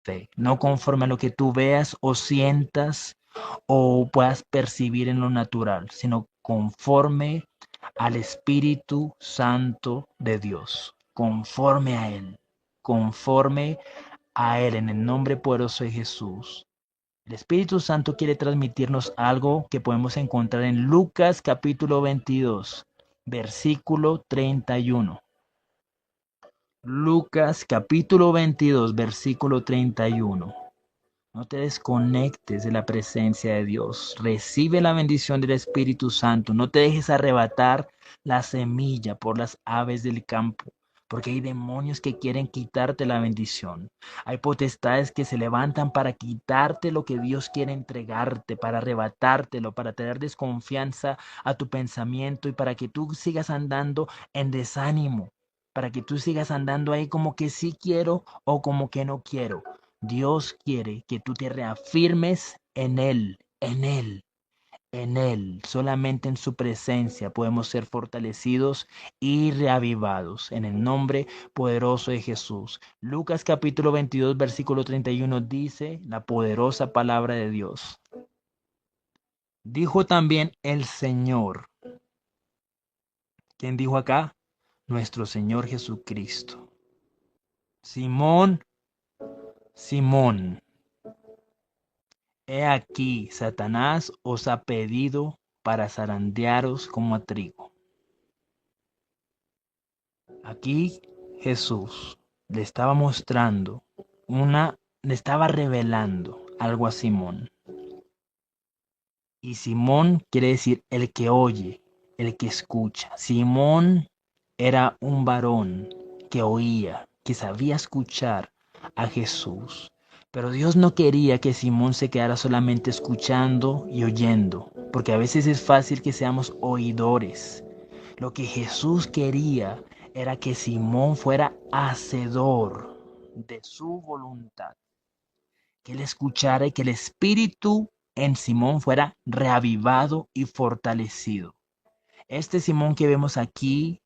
fe, no conforme a lo que tú veas o sientas o puedas percibir en lo natural, sino conforme al Espíritu Santo de Dios, conforme a Él, en el nombre poderoso de Jesús. El Espíritu Santo quiere transmitirnos algo que podemos encontrar en Lucas capítulo 22, versículo 31. Lucas capítulo 22, versículo 31. No te desconectes de la presencia de Dios. Recibe la bendición del Espíritu Santo. No te dejes arrebatar la semilla por las aves del campo, porque hay demonios que quieren quitarte la bendición. Hay potestades que se levantan para quitarte lo que Dios quiere entregarte, para arrebatártelo, para tener desconfianza a tu pensamiento y para que tú sigas andando en desánimo, para que tú sigas andando ahí como que sí quiero o como que no quiero. Dios quiere que tú te reafirmes en Él, en Él, en Él. Solamente en su presencia podemos ser fortalecidos y reavivados. En el nombre poderoso de Jesús. Lucas capítulo 22, versículo 31 dice la poderosa palabra de Dios. Dijo también el Señor. ¿Quién dijo acá? Nuestro Señor Jesucristo. Simón, Simón. He aquí, Satanás os ha pedido para zarandearos como a trigo. Aquí Jesús le estaba mostrando le estaba revelando algo a Simón. Y Simón quiere decir el que oye, el que escucha. Simón era un varón que oía, que sabía escuchar a Jesús. Pero Dios no quería que Simón se quedara solamente escuchando y oyendo, porque a veces es fácil que seamos oidores. Lo que Jesús quería era que Simón fuera hacedor de su voluntad, que él escuchara y que el espíritu en Simón fuera reavivado y fortalecido. Este Simón que vemos aquí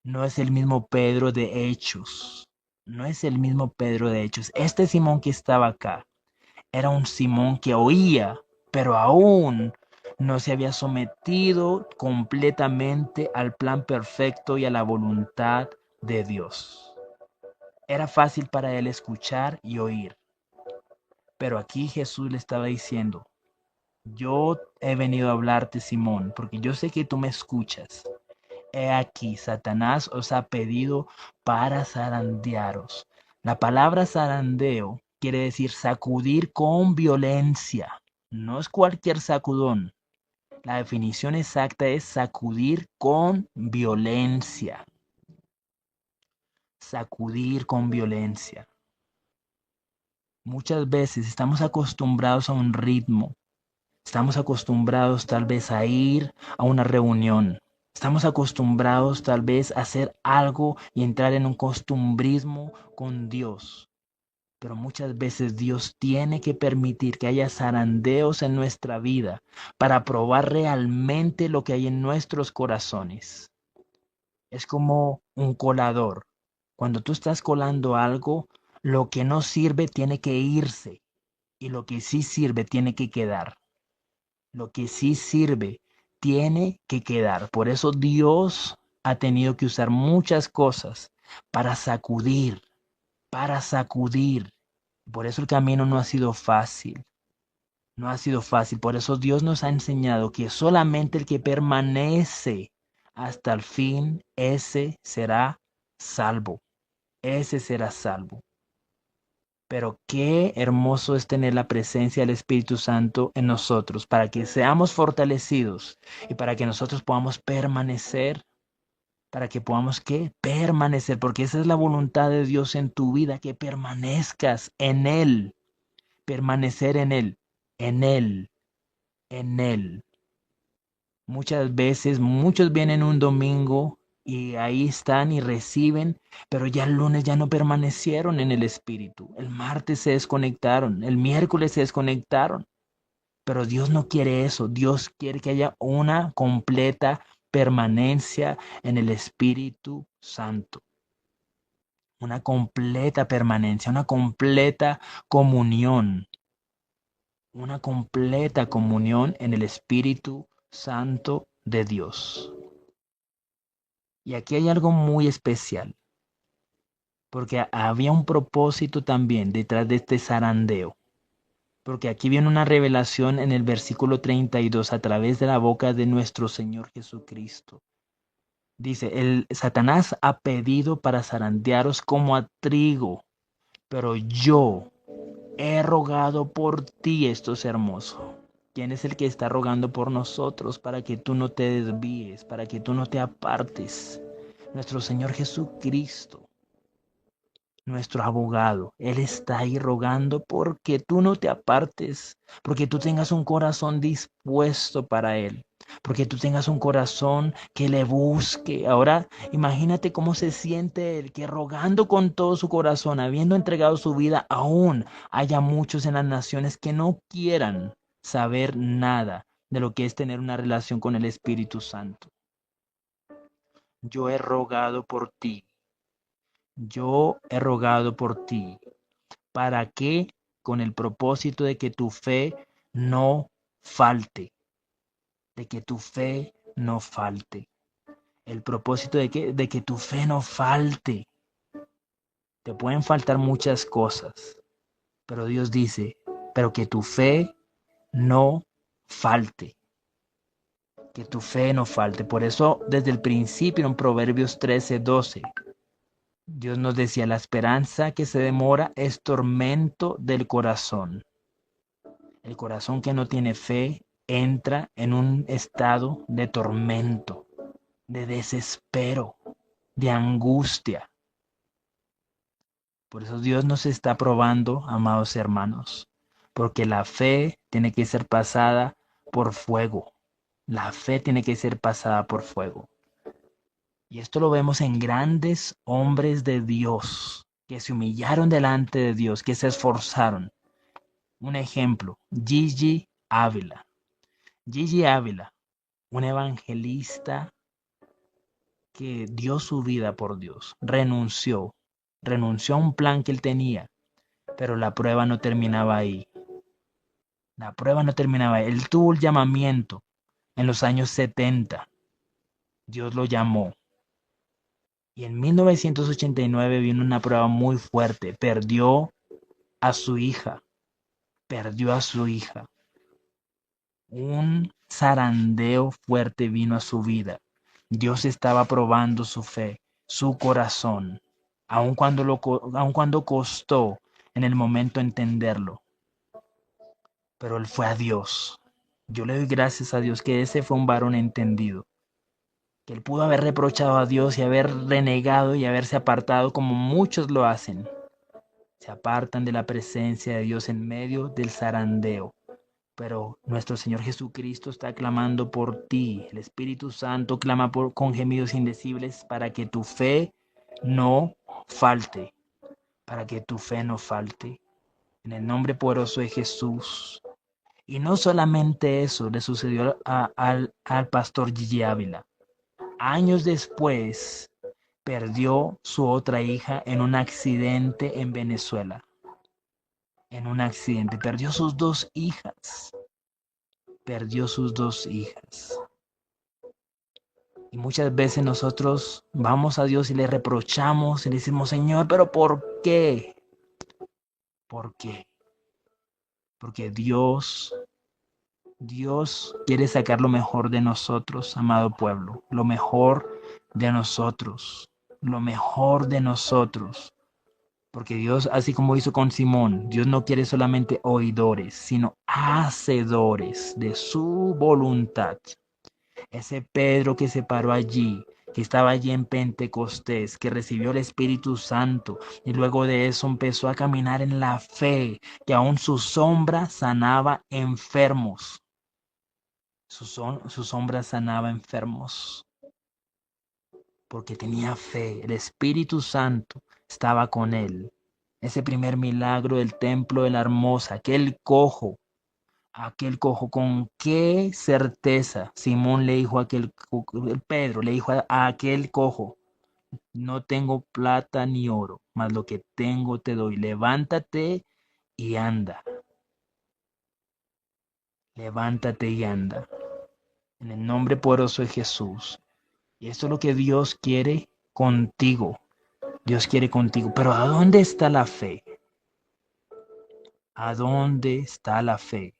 no es el mismo Pedro de Hechos. No es el mismo Pedro de Hechos. Este Simón que estaba acá era un Simón que oía, pero aún no se había sometido completamente al plan perfecto y a la voluntad de Dios. Era fácil para él escuchar y oír, pero aquí Jesús le estaba diciendo, yo he venido a hablarte, Simón, porque yo sé que tú me escuchas. He aquí, Satanás os ha pedido para zarandearos. La palabra zarandeo quiere decir sacudir con violencia. No es cualquier sacudón. La definición exacta es sacudir con violencia. Sacudir con violencia. Muchas veces estamos acostumbrados a un ritmo. Estamos acostumbrados tal vez a ir a una reunión. Estamos acostumbrados tal vez a hacer algo y entrar en un costumbrismo con Dios. Pero muchas veces Dios tiene que permitir que haya zarandeos en nuestra vida para probar realmente lo que hay en nuestros corazones. Es como un colador. Cuando tú estás colando algo, lo que no sirve tiene que irse y lo que sí sirve tiene que quedar. Lo que sí sirve tiene que quedar. Por eso Dios ha tenido que usar muchas cosas para sacudir, para sacudir. Por eso el camino no ha sido fácil. No ha sido fácil. Por eso Dios nos ha enseñado que solamente el que permanece hasta el fin, ese será salvo. Ese será salvo. Pero qué hermoso es tener la presencia del Espíritu Santo en nosotros para que seamos fortalecidos y para que nosotros podamos permanecer, para que podamos ¿qué? Permanecer, porque esa es la voluntad de Dios en tu vida, que permanezcas en Él, permanecer en Él, en Él, en Él. Muchas veces, muchos vienen un domingo y ahí están y reciben, pero ya el lunes ya no permanecieron en el Espíritu. El martes se desconectaron, el miércoles se desconectaron. Pero Dios no quiere eso. Dios quiere que haya una completa permanencia en el Espíritu Santo. una completa permanencia, una completa comunión en el Espíritu Santo de Dios. Y aquí hay algo muy especial, porque había un propósito también detrás de este zarandeo. Porque aquí viene una revelación en el versículo 32 a través de la boca de nuestro Señor Jesucristo. Dice, el Satanás ha pedido para zarandearos como a trigo, pero yo he rogado por ti. Esto es hermoso. ¿Quién es el que está rogando por nosotros para que tú no te desvíes, para que tú no te apartes? Nuestro Señor Jesucristo, nuestro abogado. Él está ahí rogando porque tú no te apartes, porque tú tengas un corazón dispuesto para Él, porque tú tengas un corazón que le busque. Ahora, imagínate cómo se siente Él, que rogando con todo su corazón, habiendo entregado su vida, aún haya muchos en las naciones que no quieran saber nada de lo que es tener una relación con el Espíritu Santo. Yo he rogado por ti. Yo he rogado por ti. ¿Para qué? Con el propósito de que tu fe no falte, de que tu fe no falte. El propósito de que tu fe no falte. Te pueden faltar muchas cosas, pero Dios dice, pero que tu fe no falte, que tu fe no falte. Por eso, desde el principio en Proverbios 13:12, Dios nos decía, la esperanza que se demora es tormento del corazón. El corazón que no tiene fe entra en un estado de tormento, de desespero, de angustia. Por eso Dios nos está probando, amados hermanos, porque la fe tiene que ser pasada por fuego. La fe tiene que ser pasada por fuego. Y esto lo vemos en grandes hombres de Dios, que se humillaron delante de Dios, que se esforzaron. Un ejemplo, Gigi Ávila. Gigi Ávila, un evangelista que dio su vida por Dios, renunció a un plan que él tenía, pero la prueba no terminaba ahí. La prueba no terminaba ahí. Él tuvo el llamamiento en los años 70. Dios lo llamó. Y en 1989 vino una prueba muy fuerte. A su hija. Perdió a su hija. Un zarandeo fuerte vino a su vida. Dios estaba probando su fe, su corazón, aun cuando costó en el momento entenderlo. Pero él fue a Dios. Yo le doy gracias a Dios que ese fue un varón entendido, que él pudo haber reprochado a Dios y haber renegado y haberse apartado como muchos lo hacen. Se apartan de la presencia de Dios en medio del zarandeo. Pero nuestro Señor Jesucristo está clamando por ti. El Espíritu Santo clama con gemidos indecibles para que tu fe no falte. Para que tu fe no falte. En el nombre poderoso de Jesús. Y no solamente eso le sucedió al pastor Gigi Ávila. Años después perdió su otra hija en un accidente en Venezuela. En un accidente. Perdió sus dos hijas. Perdió sus dos hijas. Y muchas veces nosotros vamos a Dios y le reprochamos y le decimos, Señor, pero ¿por qué? ¿Por qué? Porque Dios quiere sacar lo mejor de nosotros, amado pueblo, lo mejor de nosotros, lo mejor de nosotros. Porque Dios, así como hizo con Simón, Dios no quiere solamente oidores, sino hacedores de su voluntad. Ese Pedro que se paró allí, que estaba allí en Pentecostés, que recibió el Espíritu Santo y luego de eso empezó a caminar en la fe, que aún su sombra sanaba enfermos. Su sombra sanaba enfermos porque tenía fe. El Espíritu Santo estaba con él. Ese primer milagro del templo de la Hermosa, aquel cojo, con qué certeza Simón le dijo a Pedro le dijo a aquel cojo, no tengo plata ni oro, mas lo que tengo te doy. Levántate y anda. Levántate y anda. En el nombre poderoso de Jesús. Y esto es lo que Dios quiere contigo. Dios quiere contigo. Pero ¿a dónde está la fe? ¿A dónde está la fe?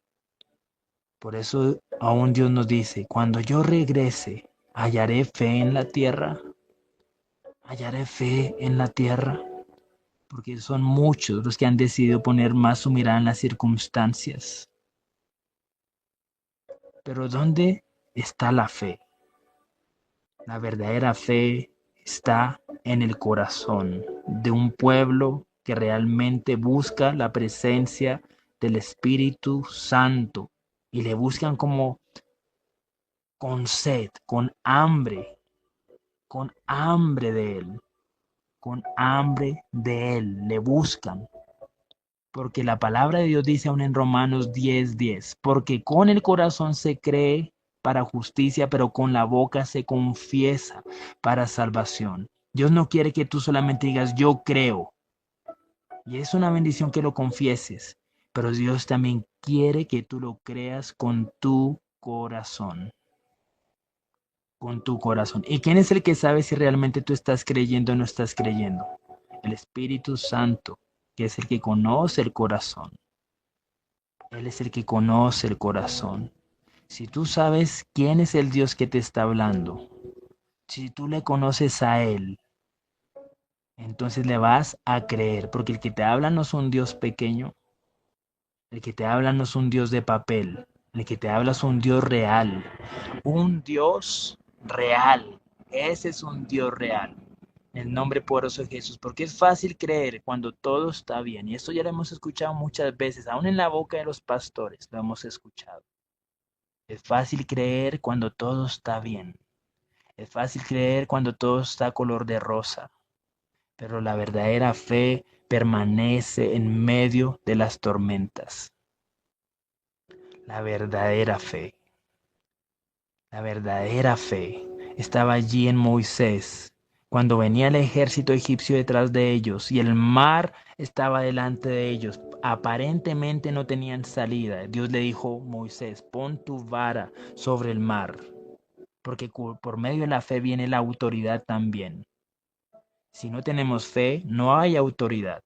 Por eso aún Dios nos dice, cuando yo regrese, ¿hallaré fe en la tierra? ¿Hallaré fe en la tierra? Porque son muchos los que han decidido poner más su mirada en las circunstancias. Pero ¿dónde está la fe? La verdadera fe está en el corazón de un pueblo que realmente busca la presencia del Espíritu Santo y le buscan como con sed, con hambre de Él, con hambre de Él, le buscan. Porque la palabra de Dios dice aún en Romanos 10:10, porque con el corazón se cree para justicia, pero con la boca se confiesa para salvación. Dios no quiere que tú solamente digas yo creo, y es una bendición que lo confieses, pero Dios también quiere que tú lo creas con tu corazón, con tu corazón. ¿Y quién es el que sabe si realmente tú estás creyendo o no estás creyendo? El Espíritu Santo, que es el que conoce el corazón. Él es el que conoce el corazón. Si tú sabes quién es el Dios que te está hablando, si tú le conoces a Él, entonces le vas a creer, porque el que te habla no es un Dios pequeño, el que te habla no es un Dios de papel, el que te habla es un Dios real, un Dios real. Ese es un Dios real. En el nombre poderoso de Jesús, porque es fácil creer cuando todo está bien. Y esto ya lo hemos escuchado muchas veces, aún en la boca de los pastores lo hemos escuchado. Es fácil creer cuando todo está bien. Es fácil creer cuando todo está color de rosa. Pero la verdadera fe permanece en medio de las tormentas. La verdadera fe. La verdadera fe estaba allí en Moisés, cuando venía el ejército egipcio detrás de ellos y el mar estaba delante de ellos. Aparentemente no tenían salida. Dios le dijo, Moisés, pon tu vara sobre el mar, porque por medio de la fe viene la autoridad también. Si no tenemos fe, no hay autoridad.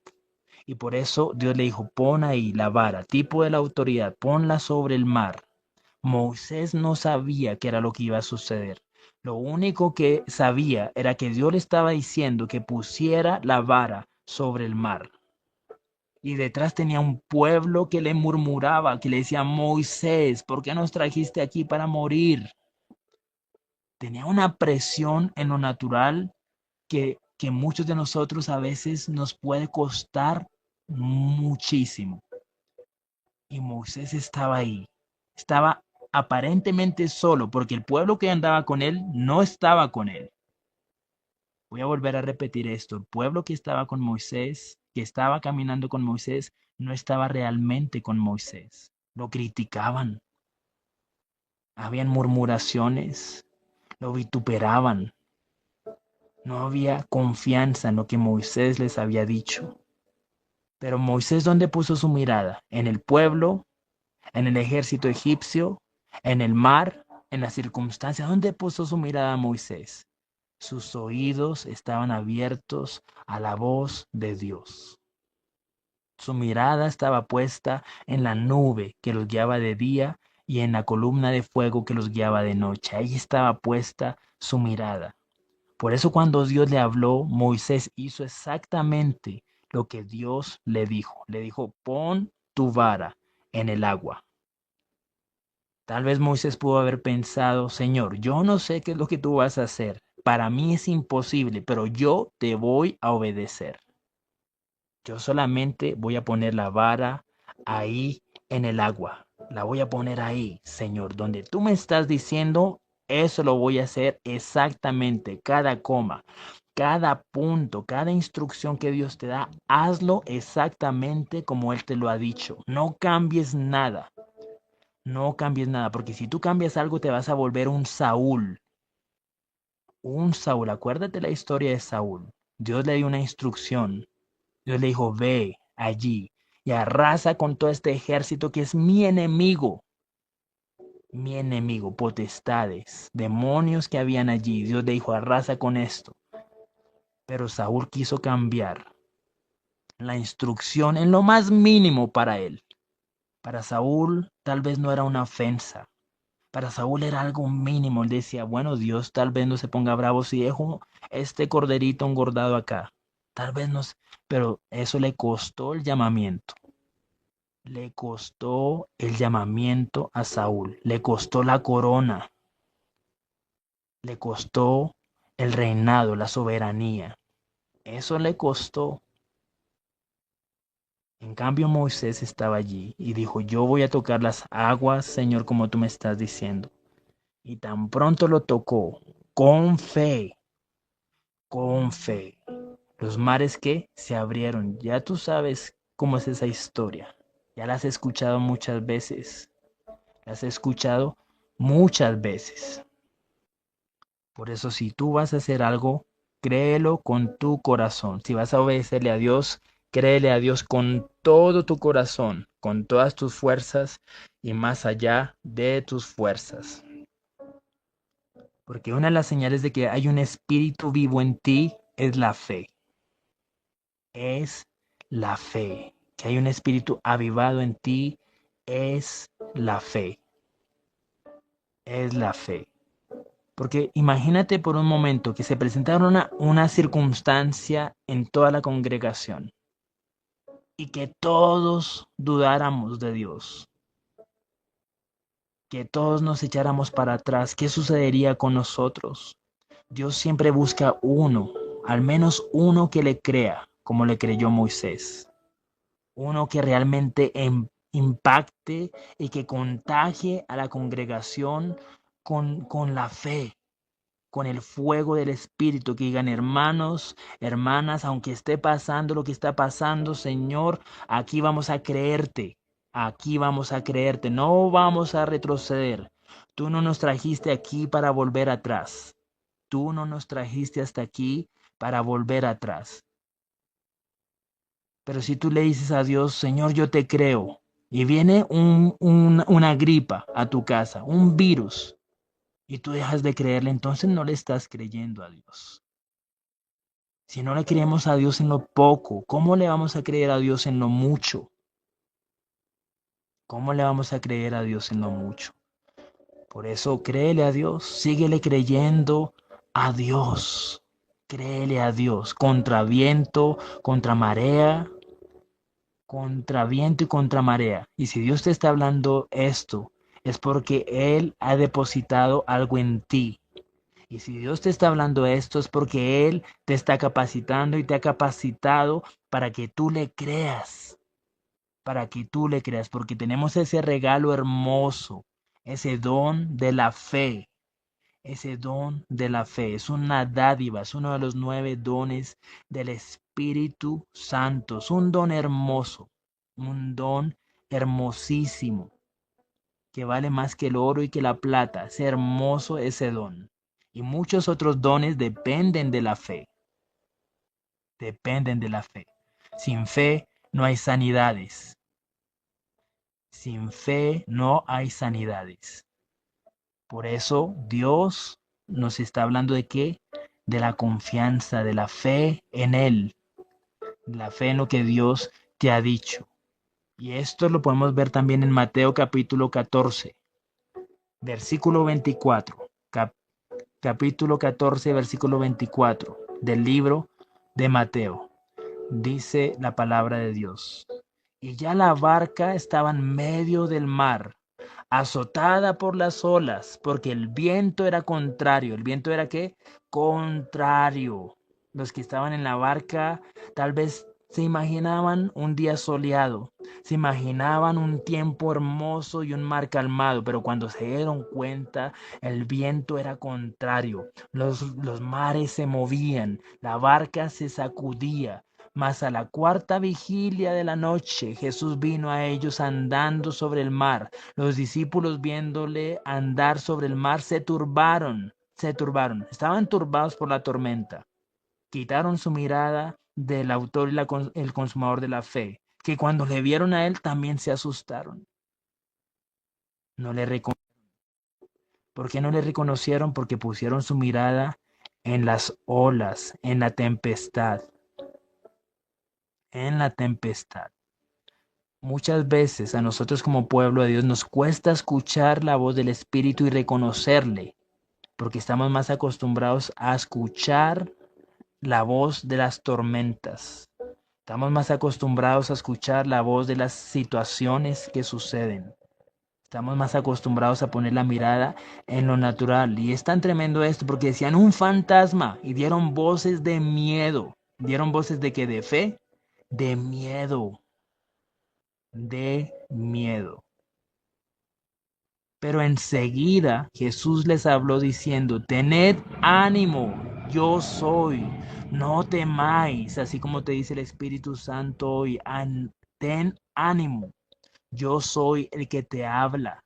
Y por eso Dios le dijo, pon ahí la vara, tipo de la autoridad, ponla sobre el mar. Moisés no sabía qué era lo que iba a suceder. Lo único que sabía era que Dios le estaba diciendo que pusiera la vara sobre el mar. Y detrás tenía un pueblo que le murmuraba, que le decía, Moisés, ¿por qué nos trajiste aquí para morir? Tenía una presión en lo natural que muchos de nosotros a veces nos puede costar muchísimo. Y Moisés estaba ahí, estaba aparentemente solo, porque el pueblo que andaba con él no estaba con él. Voy a volver a repetir esto, el pueblo que estaba con Moisés, que estaba caminando con Moisés, no estaba realmente con Moisés. Lo criticaban, habían murmuraciones, lo vituperaban. No había confianza en lo que Moisés les había dicho. Pero Moisés, ¿dónde puso su mirada? ¿En el pueblo? ¿En el ejército egipcio? ¿En el mar? ¿En las circunstancias? ¿Dónde puso su mirada Moisés? Sus oídos estaban abiertos a la voz de Dios. Su mirada estaba puesta en la nube que los guiaba de día y en la columna de fuego que los guiaba de noche. Ahí estaba puesta su mirada. Por eso cuando Dios le habló, Moisés hizo exactamente lo que Dios le dijo. Le dijo, pon tu vara en el agua. Tal vez Moisés pudo haber pensado, Señor, yo no sé qué es lo que tú vas a hacer. Para mí es imposible, pero yo te voy a obedecer. Yo solamente voy a poner la vara ahí en el agua. La voy a poner ahí, Señor. Donde tú me estás diciendo, eso lo voy a hacer exactamente. Cada coma, cada punto, cada instrucción que Dios te da, hazlo exactamente como Él te lo ha dicho. No cambies nada. No cambies nada, porque si tú cambias algo te vas a volver un Saúl. Un Saúl. Acuérdate la historia de Saúl. Dios le dio una instrucción. Dios le dijo, ve allí y arrasa con todo este ejército que es mi enemigo, potestades, demonios que habían allí. Dios le dijo, arrasa con esto. Pero Saúl quiso cambiar la instrucción en lo más mínimo para él. Para Saúl tal vez no era una ofensa. Para Saúl era algo mínimo. Él decía, bueno, Dios tal vez no se ponga bravo si dejo este corderito engordado acá. Tal vez no, pero eso le costó el llamamiento. Le costó el llamamiento a Saúl. Le costó la corona. Le costó el reinado, la soberanía. Eso le costó. En cambio, Moisés estaba allí y dijo, yo voy a tocar las aguas, Señor, como tú me estás diciendo. Y tan pronto lo tocó, con fe, con fe. Los mares que se abrieron. Ya tú sabes cómo es esa historia. Ya la has escuchado muchas veces. La has escuchado muchas veces. Por eso si tú vas a hacer algo, créelo con tu corazón. Si vas a obedecerle a Dios, créele a Dios con todo tu corazón, con todas tus fuerzas y más allá de tus fuerzas. Porque una de las señales de que hay un espíritu vivo en ti es la fe. Es la fe. Que hay un espíritu avivado en ti es la fe. Es la fe. Porque imagínate por un momento que se presentara una circunstancia en toda la congregación y que todos dudáramos de Dios, que todos nos echáramos para atrás. ¿Qué sucedería con nosotros? Dios siempre busca uno, al menos uno que le crea, como le creyó Moisés. Uno que realmente impacte y que contagie a la congregación con la fe, con el fuego del Espíritu, que digan hermanos, hermanas, aunque esté pasando lo que está pasando, Señor, aquí vamos a creerte, aquí vamos a creerte, no vamos a retroceder. Tú no nos trajiste aquí para volver atrás. Tú no nos trajiste hasta aquí para volver atrás. Pero si tú le dices a Dios, Señor, yo te creo, y viene una gripa a tu casa, un virus, y tú dejas de creerle, entonces no le estás creyendo a Dios. Si no le creemos a Dios en lo poco, ¿cómo le vamos a creer a Dios en lo mucho? ¿Cómo le vamos a creer a Dios en lo mucho? Por eso créele a Dios, síguele creyendo a Dios. Créele a Dios, contra viento, contra viento y contra marea. Y si Dios te está hablando esto, es porque Él ha depositado algo en ti. Y si Dios te está hablando esto, es porque Él te está capacitando y te ha capacitado para que tú le creas, para que tú le creas, porque tenemos ese regalo hermoso, ese don de la fe. Ese don de la fe es una dádiva, es uno de los 9 dones del Espíritu Santo. Es un don hermoso, un don hermosísimo, que vale más que el oro y que la plata. Es hermoso ese don. Y muchos otros dones dependen de la fe, dependen de la fe. Sin fe no hay sanidades. Sin fe no hay sanidades. Por eso Dios nos está hablando de qué? De la confianza, de la fe en Él, la fe en lo que Dios te ha dicho. Y esto lo podemos ver también en Mateo capítulo 14, versículo 24. Capítulo 14, versículo 24 del libro de Mateo. Dice la palabra de Dios. Y ya la barca estaba en medio del mar, azotada por las olas, porque el viento era contrario. ¿El viento era qué? Contrario. Los que estaban en la barca tal vez se imaginaban un día soleado, se imaginaban un tiempo hermoso y un mar calmado, pero cuando se dieron cuenta, el viento era contrario. Los mares se movían, la barca se sacudía. Mas a la cuarta vigilia de la noche Jesús vino a ellos andando sobre el mar. Los discípulos viéndole andar sobre el mar se turbaron, estaban turbados por la tormenta. Quitaron su mirada del autor y el consumador de la fe, que cuando le vieron a él también se asustaron. No le recono- ¿Por qué no le reconocieron? Porque pusieron su mirada en las olas, en la tempestad. Muchas veces a nosotros como pueblo de Dios nos cuesta escuchar la voz del Espíritu y reconocerle, porque estamos más acostumbrados a escuchar la voz de las tormentas. Estamos más acostumbrados a escuchar la voz de las situaciones que suceden. Estamos más acostumbrados a poner la mirada en lo natural. Y es tan tremendo esto porque decían un fantasma y dieron voces de miedo. ¿Dieron voces de qué? ¿De fe? De miedo. De miedo. Pero enseguida Jesús les habló diciendo, tened ánimo, yo soy, no temáis, así como te dice el Espíritu Santo hoy, ten ánimo, yo soy el que te habla.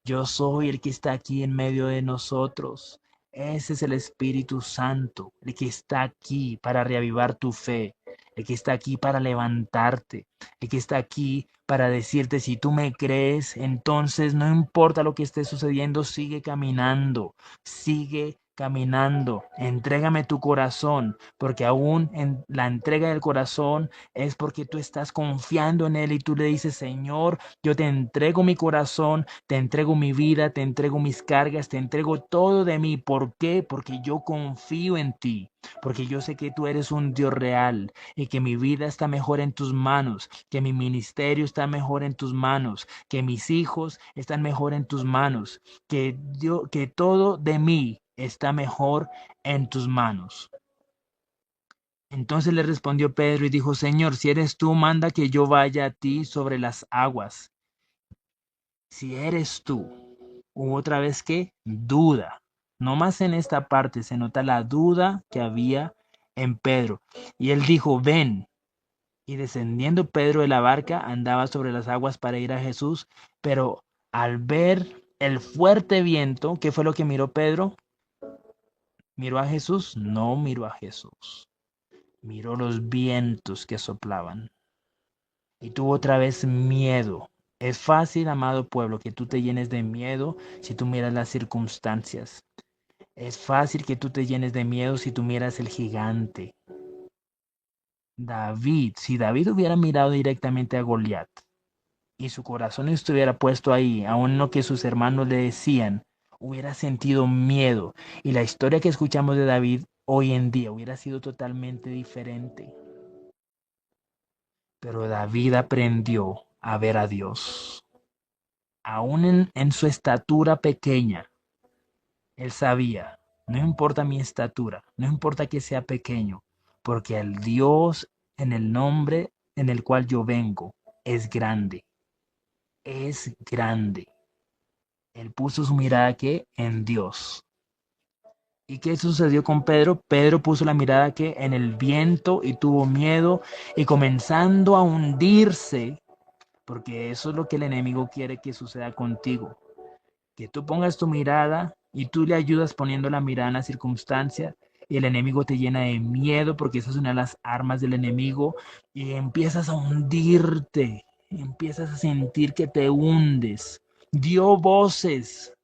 Yo soy el que está aquí en medio de nosotros. Ese es el Espíritu Santo, el que está aquí para reavivar tu fe, el que está aquí para levantarte, el que está aquí para decirte, si tú me crees, entonces no importa lo que esté sucediendo, sigue caminando, sigue caminando. Entrégame tu corazón, porque aún en la entrega del corazón es porque tú estás confiando en Él y tú le dices, Señor, yo te entrego mi corazón, te entrego mi vida, te entrego mis cargas, te entrego todo de mí. ¿Por qué? Porque yo confío en ti, porque yo sé que tú eres un Dios real y que mi vida está mejor en tus manos, que mi ministerio está mejor en tus manos, que mis hijos están mejor en tus manos, que todo de mí está mejor en tus manos. Entonces le respondió Pedro y dijo, Señor, si eres tú, manda que yo vaya a ti sobre las aguas. Si eres tú, hubo otra vez que duda. No más en esta parte se nota la duda que había en Pedro. Y él dijo, ven. Y descendiendo Pedro de la barca, andaba sobre las aguas para ir a Jesús. Pero al ver el fuerte viento, ¿qué fue lo que miró Pedro? ¿Miró a Jesús? No miró a Jesús. Miró los vientos que soplaban. Y tuvo otra vez miedo. Es fácil, amado pueblo, que tú te llenes de miedo si tú miras las circunstancias. Es fácil que tú te llenes de miedo si tú miras el gigante. David, si David hubiera mirado directamente a Goliat y su corazón estuviera puesto ahí, aun lo que sus hermanos le decían, hubiera sentido miedo. Y la historia que escuchamos de David hoy en día hubiera sido totalmente diferente. Pero David aprendió a ver a Dios. Aún en su estatura pequeña, él sabía, no importa mi estatura, no importa que sea pequeño, porque el Dios en el nombre en el cual yo vengo es grande, es grande. Él puso su mirada aquí en Dios. ¿Y qué sucedió con Pedro? Pedro puso la mirada que en el viento y tuvo miedo y comenzando a hundirse, porque eso es lo que el enemigo quiere que suceda contigo. Que tú pongas tu mirada y tú le ayudas poniendo la mirada en la circunstancia y el enemigo te llena de miedo porque esa es una de las armas del enemigo y empiezas a hundirte, empiezas a sentir que te hundes. Dio voces,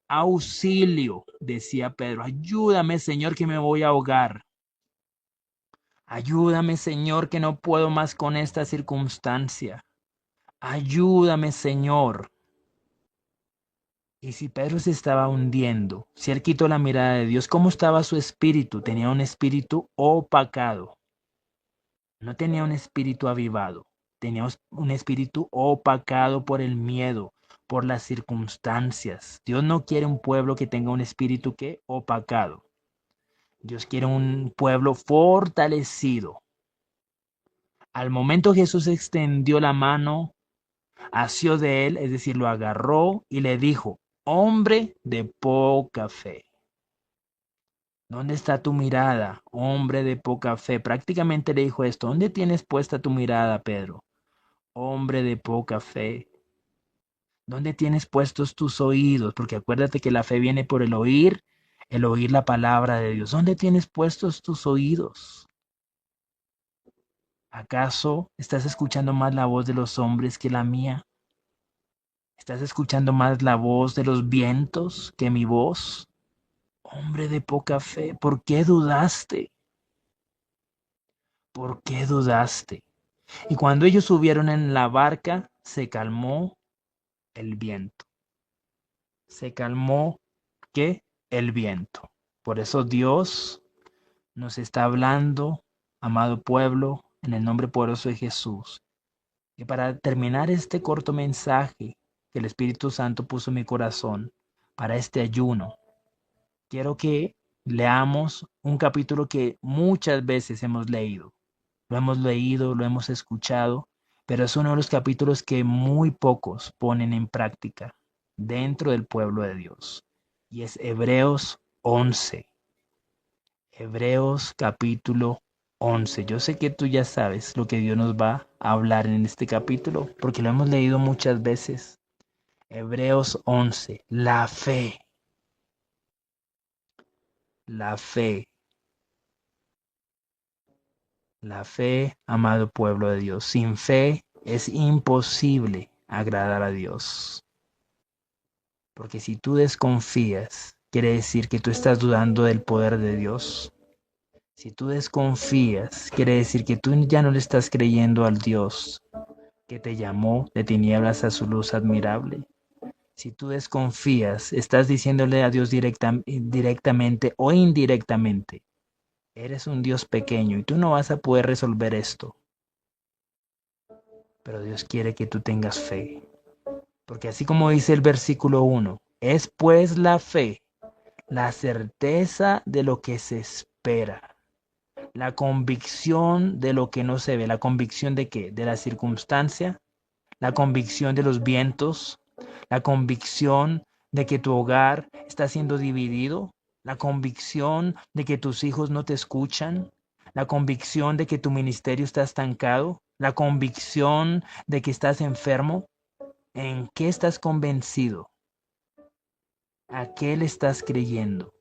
auxilio, decía Pedro, ayúdame Señor que me voy a ahogar. Ayúdame Señor que no puedo más con esta circunstancia. Ayúdame Señor. Y si Pedro se estaba hundiendo, si él quitó la mirada de Dios, ¿cómo estaba su espíritu? Tenía un espíritu opacado, no tenía un espíritu avivado, tenía un espíritu opacado por el miedo, por las circunstancias. Dios no quiere un pueblo que tenga un espíritu que opacado. Dios quiere un pueblo fortalecido. Al momento Jesús extendió la mano, asió de él, es decir, lo agarró y le dijo, hombre de poca fe. ¿Dónde está tu mirada, hombre de poca fe? Prácticamente le dijo esto. ¿Dónde tienes puesta tu mirada, Pedro? Hombre de poca fe. ¿Dónde tienes puestos tus oídos? Porque acuérdate que la fe viene por el oír la palabra de Dios. ¿Dónde tienes puestos tus oídos? ¿Acaso estás escuchando más la voz de los hombres que la mía? ¿Estás escuchando más la voz de los vientos que mi voz? Hombre de poca fe, ¿por qué dudaste? ¿Por qué dudaste? Y cuando ellos subieron en la barca, se calmó el viento. Se calmó, ¿qué? El viento. Por eso Dios nos está hablando, amado pueblo, en el nombre poderoso de Jesús. Y para terminar este corto mensaje que el Espíritu Santo puso en mi corazón para este ayuno, quiero que leamos un capítulo que muchas veces hemos leído. Lo hemos leído, lo hemos escuchado, pero es uno de los capítulos que muy pocos ponen en práctica dentro del pueblo de Dios. Y es Hebreos 11. Hebreos capítulo 11. Yo sé que tú ya sabes lo que Dios nos va a hablar en este capítulo, porque lo hemos leído muchas veces. Hebreos 11. La fe. La fe. La fe, amado pueblo de Dios. Sin fe es imposible agradar a Dios. Porque si tú desconfías, quiere decir que tú estás dudando del poder de Dios. Si tú desconfías, quiere decir que tú ya no le estás creyendo al Dios que te llamó de tinieblas a su luz admirable. Si tú desconfías, estás diciéndole a Dios directamente o indirectamente, eres un Dios pequeño y tú no vas a poder resolver esto. Pero Dios quiere que tú tengas fe. Porque así como dice el versículo 1, es pues la fe, la certeza de lo que se espera, la convicción de lo que no se ve. ¿La convicción de qué? De la circunstancia, la convicción de los vientos, la convicción de que tu hogar está siendo dividido, la convicción de que tus hijos no te escuchan, la convicción de que tu ministerio está estancado, la convicción de que estás enfermo. ¿En qué estás convencido? ¿A qué le estás creyendo?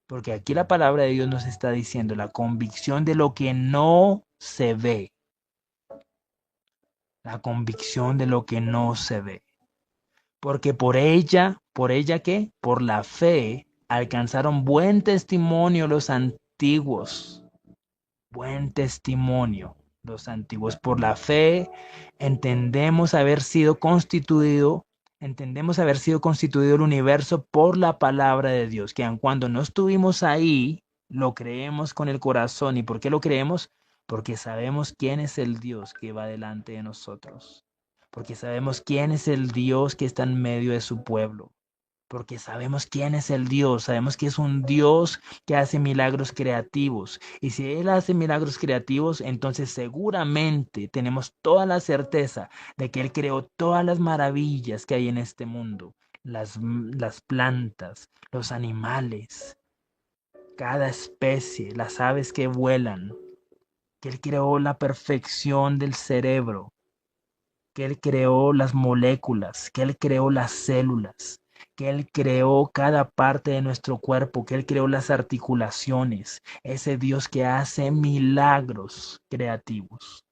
Porque aquí la palabra de Dios nos está diciendo la convicción de lo que no se ve. La convicción de lo que no se ve. Porque ¿por ella qué? Por la fe alcanzaron buen testimonio los antiguos. Buen testimonio los antiguos. Por la fe entendemos haber sido constituido el universo por la palabra de Dios, que aun cuando no estuvimos ahí, lo creemos con el corazón. ¿Y por qué lo creemos? Porque sabemos quién es el Dios que va delante de nosotros. Porque sabemos quién es el Dios que está en medio de su pueblo. Porque sabemos quién es el Dios, sabemos que es un Dios que hace milagros creativos. Y si Él hace milagros creativos, entonces seguramente tenemos toda la certeza de que Él creó todas las maravillas que hay en este mundo. Las plantas, los animales, cada especie, las aves que vuelan, que Él creó la perfección del cerebro, que Él creó las moléculas, que Él creó las células, que Él creó cada parte de nuestro cuerpo, que Él creó las articulaciones, ese Dios que hace milagros creativos.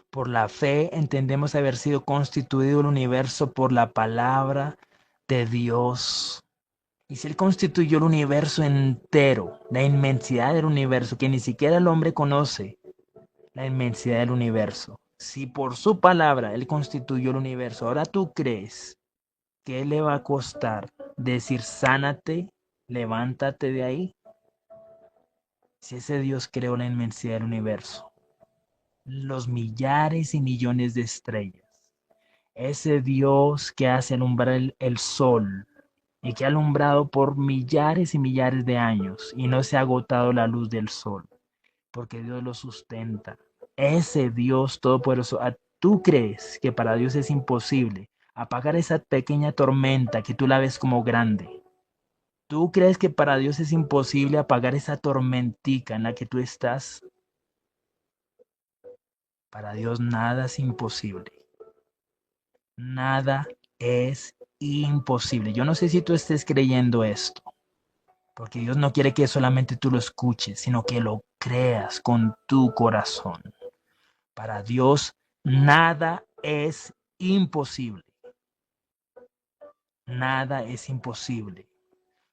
Por la fe entendemos haber sido constituido el universo por la palabra de Dios. Y si Él constituyó el universo entero, la inmensidad del universo, que ni siquiera el hombre conoce, la inmensidad del universo. Si por su palabra Él constituyó el universo, ahora tú crees que le va a costar decir sánate, levántate de ahí. Si ese Dios creó la inmensidad del universo, los millares y millones de estrellas, ese Dios que hace alumbrar el sol y que ha alumbrado por millares y millares de años y no se ha agotado la luz del sol, porque Dios lo sustenta. Ese Dios todopoderoso, ¿tú crees que para Dios es imposible apagar esa pequeña tormenta que tú la ves como grande? ¿Tú crees que para Dios es imposible apagar esa tormentica en la que tú estás? Para Dios nada es imposible. Nada es imposible. Yo no sé si tú estés creyendo esto, Porque Dios no quiere que solamente tú lo escuches, sino que lo creas con tu corazón. Para Dios nada es imposible. Nada es imposible.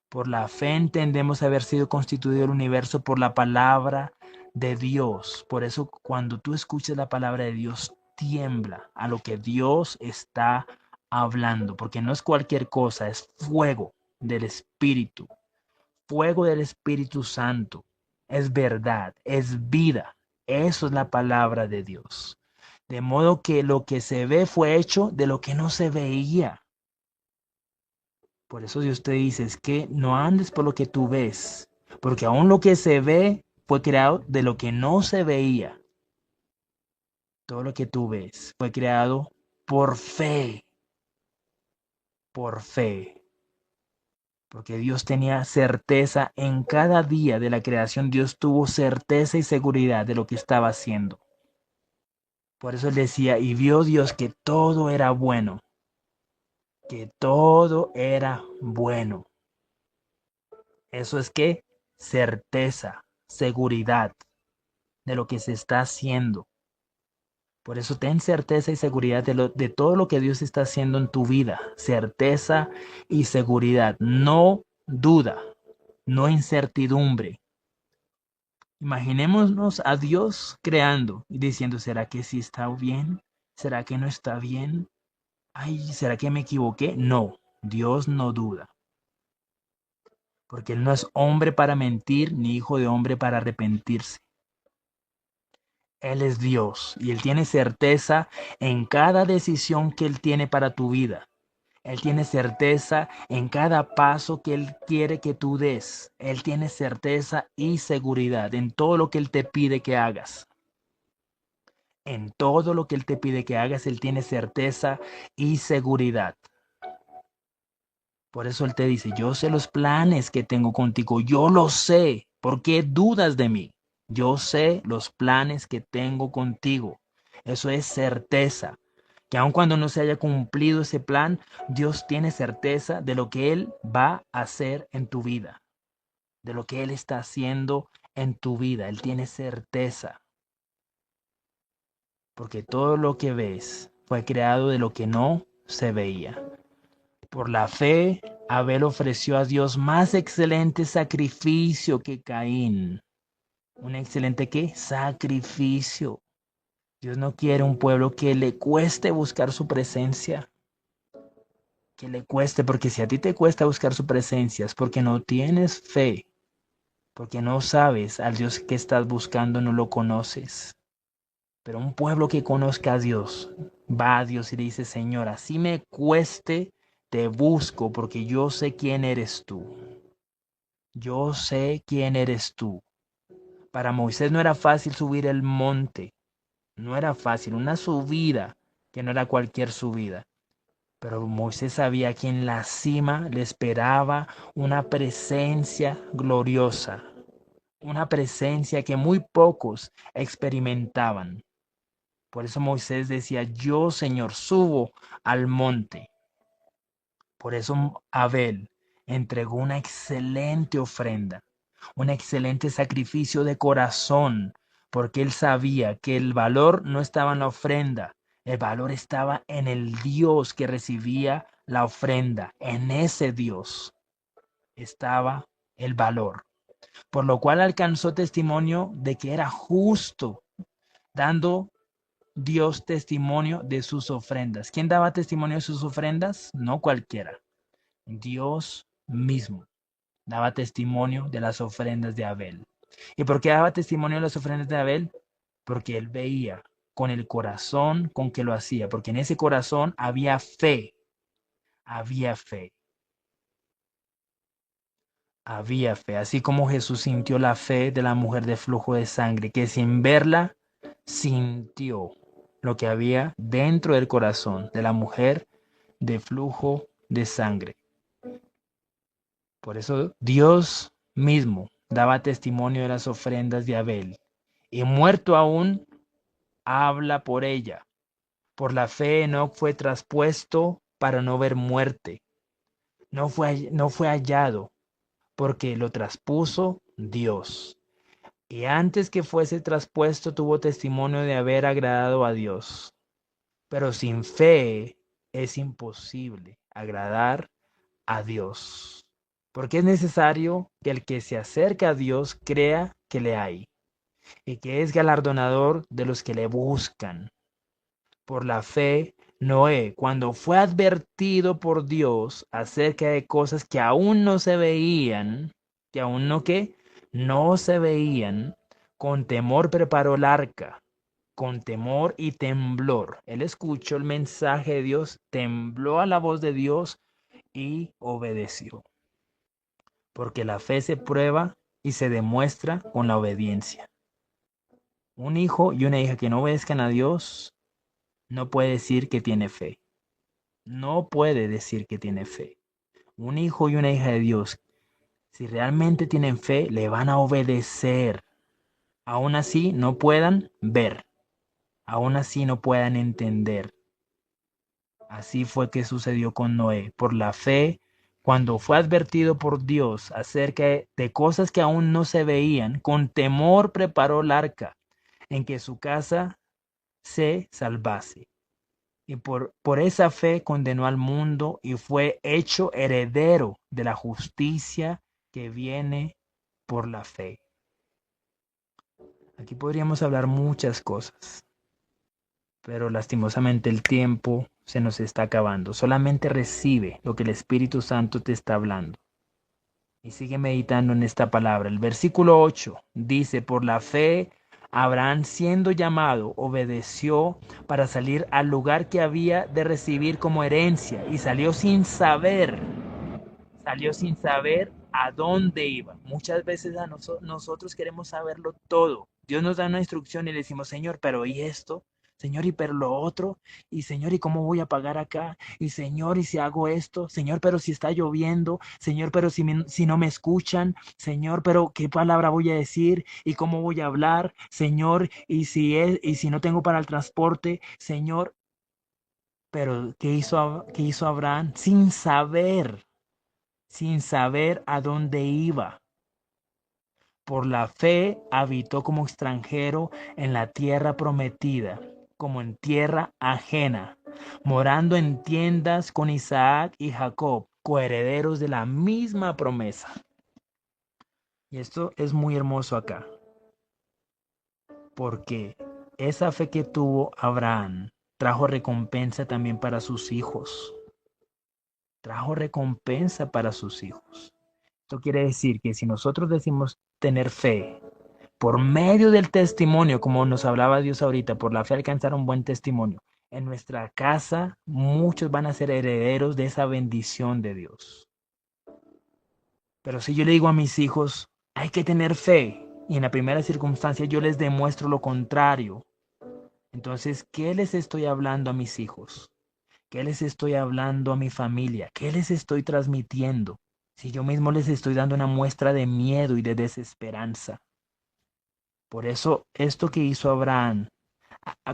Por la fe entendemos haber sido constituido el universo por la palabra de Dios. Por eso cuando tú escuches la palabra de Dios, tiembla a lo que Dios está hablando, porque no es cualquier cosa, es fuego del Espíritu Santo, es verdad, es vida. Eso es la palabra de Dios. De modo que lo que se ve fue hecho de lo que no se veía. Por eso Dios te dice, es que no andes por lo que tú ves, porque aún lo que se ve fue creado de lo que no se veía. Todo lo que tú ves fue creado por fe, por fe. Porque Dios tenía certeza en cada día de la creación. Dios tuvo certeza y seguridad de lo que estaba haciendo. Por eso él decía, y vio Dios que todo era bueno, que todo era bueno. Eso es que certeza, seguridad de lo que se está haciendo. Por eso ten certeza y seguridad de todo lo que Dios está haciendo en tu vida. Certeza y seguridad. No duda, no incertidumbre. Imaginémonos a Dios creando y diciendo, ¿será que sí está bien? ¿Será que no está bien? Ay, ¿será que me equivoqué? No, Dios no duda. Porque Él no es hombre para mentir, ni hijo de hombre para arrepentirse. Él es Dios y Él tiene certeza en cada decisión que Él tiene para tu vida. Él tiene certeza en cada paso que Él quiere que tú des. Él tiene certeza y seguridad en todo lo que Él te pide que hagas. En todo lo que Él te pide que hagas, Él tiene certeza y seguridad. Por eso Él te dice, yo sé los planes que tengo contigo, yo los sé. ¿Por qué dudas de mí? Yo sé los planes que tengo contigo. Eso es certeza. Que aun cuando no se haya cumplido ese plan, Dios tiene certeza de lo que Él va a hacer en tu vida. De lo que Él está haciendo en tu vida. Él tiene certeza. Porque todo lo que ves fue creado de lo que no se veía. Por la fe, Abel ofreció a Dios más excelente sacrificio que Caín. ¿Un excelente qué? Sacrificio. Dios no quiere un pueblo que le cueste buscar su presencia. Que le cueste, porque si a ti te cuesta buscar su presencia es porque no tienes fe. Porque no sabes al Dios que estás buscando, no lo conoces. Pero un pueblo que conozca a Dios, va a Dios y le dice, Señor, así me cueste, te busco porque yo sé quién eres tú. Yo sé quién eres tú. Para Moisés no era fácil subir el monte. No era fácil, una subida que no era cualquier subida. Pero Moisés sabía que en la cima le esperaba una presencia gloriosa. Una presencia que muy pocos experimentaban. Por eso Moisés decía, yo, Señor, subo al monte. Por eso Abel entregó una excelente ofrenda, un excelente sacrificio de corazón, porque él sabía que el valor no estaba en la ofrenda, el valor estaba en el Dios que recibía la ofrenda, en ese Dios estaba el valor, por lo cual alcanzó testimonio de que era justo, dando Dios testimonio de sus ofrendas. ¿Quién daba testimonio de sus ofrendas? No cualquiera. Dios mismo daba testimonio de las ofrendas de Abel. ¿Y por qué daba testimonio de las ofrendas de Abel? Porque él veía con el corazón con que lo hacía, porque en ese corazón había fe, había fe, así como Jesús sintió la fe de la mujer de flujo de sangre, que sin verla sintió lo que había dentro del corazón de la mujer de flujo de sangre. Por eso Dios mismo daba testimonio de las ofrendas de Abel, y muerto aún, habla por ella. Por la fe Enoc fue traspuesto para no ver muerte. No fue hallado porque lo traspuso Dios. Y antes que fuese traspuesto tuvo testimonio de haber agradado a Dios. Pero sin fe es imposible agradar a Dios. Porque es necesario que el que se acerca a Dios crea que le hay y que es galardonador de los que le buscan. Por la fe, Noé, cuando fue advertido por Dios acerca de cosas que aún no se veían, que aún no que no se veían, con temor preparó el arca, con temor y temblor. Él escuchó el mensaje de Dios, tembló a la voz de Dios y obedeció. Porque la fe se prueba y se demuestra con la obediencia. Un hijo y una hija que no obedezcan a Dios no puede decir que tiene fe. No puede decir que tiene fe. Un hijo y una hija de Dios, si realmente tienen fe, le van a obedecer. Aún así no puedan ver. Aún así no puedan entender. Así fue que sucedió con Noé. Por la fe, cuando fue advertido por Dios acerca de cosas que aún no se veían, con temor preparó el arca en que su casa se salvase. Y por esa fe condenó al mundo y fue hecho heredero de la justicia que viene por la fe. Aquí podríamos hablar muchas cosas, pero lastimosamente el tiempo se nos está acabando. Solamente recibe lo que el Espíritu Santo te está hablando. Y sigue meditando en esta palabra. El versículo 8 dice, por la fe, Abraham siendo llamado, obedeció para salir al lugar que había de recibir como herencia y salió sin saber a dónde iba. Muchas veces nosotros queremos saberlo todo. Dios nos da una instrucción y le decimos, Señor, pero ¿y esto? Señor, y pero lo otro, y Señor, ¿y cómo voy a pagar acá? Y Señor, ¿y si hago esto? Señor, pero si está lloviendo, Señor, pero si no me escuchan, Señor, pero ¿qué palabra voy a decir? ¿Y cómo voy a hablar? Señor, y si no tengo para el transporte, Señor, pero qué hizo Abraham? Sin saber a dónde iba. Por la fe habitó como extranjero en la tierra prometida, como en tierra ajena, morando en tiendas con Isaac y Jacob, coherederos de la misma promesa. Y esto es muy hermoso acá, porque esa fe que tuvo Abraham trajo recompensa también para sus hijos. Trajo recompensa para sus hijos. Esto quiere decir que si nosotros decimos tener fe, por medio del testimonio, como nos hablaba Dios ahorita, por la fe alcanzar un buen testimonio, en nuestra casa muchos van a ser herederos de esa bendición de Dios. Pero si yo le digo a mis hijos, hay que tener fe, y en la primera circunstancia yo les demuestro lo contrario, entonces, ¿qué les estoy hablando a mis hijos? ¿Qué les estoy hablando a mi familia? ¿Qué les estoy transmitiendo? Si yo mismo les estoy dando una muestra de miedo y de desesperanza. Por eso, esto que hizo Abraham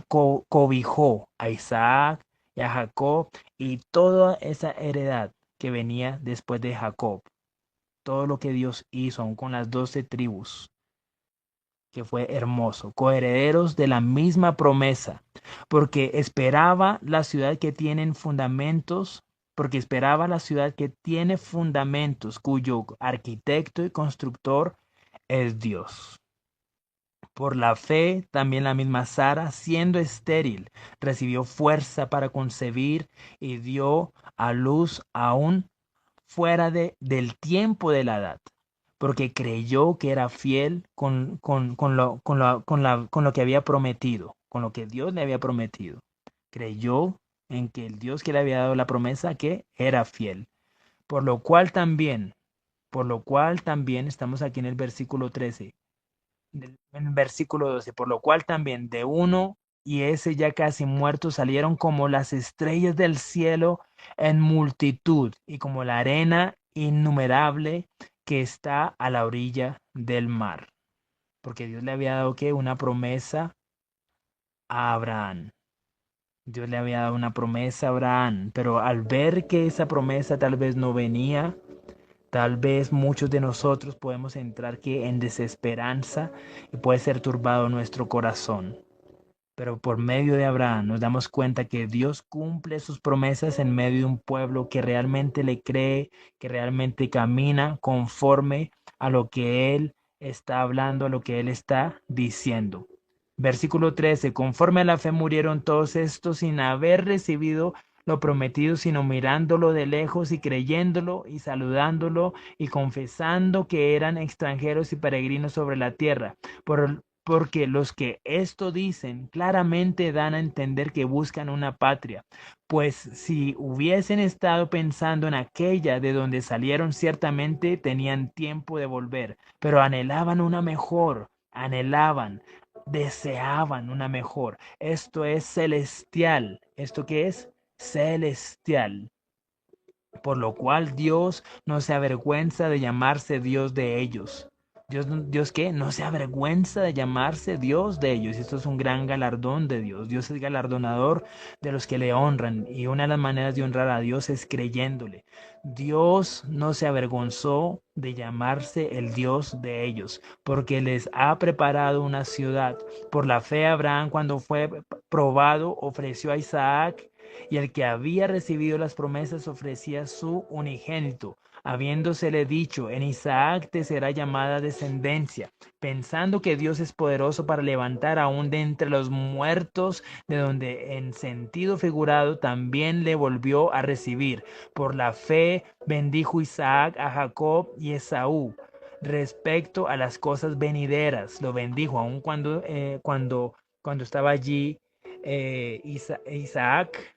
cobijó a Isaac y a Jacob y toda esa heredad que venía después de Jacob. Todo lo que Dios hizo, aún con las 12 tribus, que fue hermoso, coherederos de la misma promesa, porque esperaba la ciudad que tienen fundamentos, porque esperaba la ciudad que tiene fundamentos, cuyo arquitecto y constructor es Dios. Por la fe, también la misma Sara, siendo estéril, recibió fuerza para concebir y dio a luz aún fuera del tiempo de la edad, porque creyó que era fiel con lo que había prometido, con lo que Dios le había prometido. Creyó en que el Dios que le había dado la promesa que era fiel. Por por lo cual también estamos aquí en el versículo 13 en versículo 12, por lo cual también de uno y ese ya casi muerto salieron como las estrellas del cielo en multitud y como la arena innumerable que está a la orilla del mar. Porque Dios le había dado que una promesa a Abraham. Dios le había dado una promesa a Abraham, pero al ver que esa promesa tal vez no venía, Tal vez muchos de nosotros podemos entrar que en desesperanza y puede ser turbado nuestro corazón. Pero por medio de Abraham nos damos cuenta que Dios cumple sus promesas en medio de un pueblo que realmente le cree, que realmente camina conforme a lo que Él está hablando, a lo que Él está diciendo. Versículo 13. Conforme a la fe murieron todos estos sin haber recibido lo prometido, sino mirándolo de lejos y creyéndolo y saludándolo y confesando que eran extranjeros y peregrinos sobre la tierra. Porque los que esto dicen claramente dan a entender que buscan una patria, pues si hubiesen estado pensando en aquella de donde salieron, ciertamente tenían tiempo de volver, pero anhelaban una mejor, deseaban una mejor. Esto es celestial. ¿Esto qué es? Celestial. Por lo cual Dios no se avergüenza de llamarse Dios de ellos. Dios qué? No se avergüenza de llamarse Dios de ellos. Esto es un gran galardón de Dios. Dios es galardonador de los que le honran. Y una de las maneras de honrar a Dios es creyéndole. Dios no se avergonzó de llamarse el Dios de ellos, porque les ha preparado una ciudad. Por la fe Abraham, cuando fue probado, ofreció a Isaac, y el que había recibido las promesas ofrecía su unigénito, habiéndosele dicho, en Isaac te será llamada descendencia, pensando que Dios es poderoso para levantar aún de entre los muertos, de donde en sentido figurado también le volvió a recibir. Por la fe bendijo Isaac a Jacob y Esaú. Respecto a las cosas venideras, lo bendijo aun cuando estaba allí Isaac,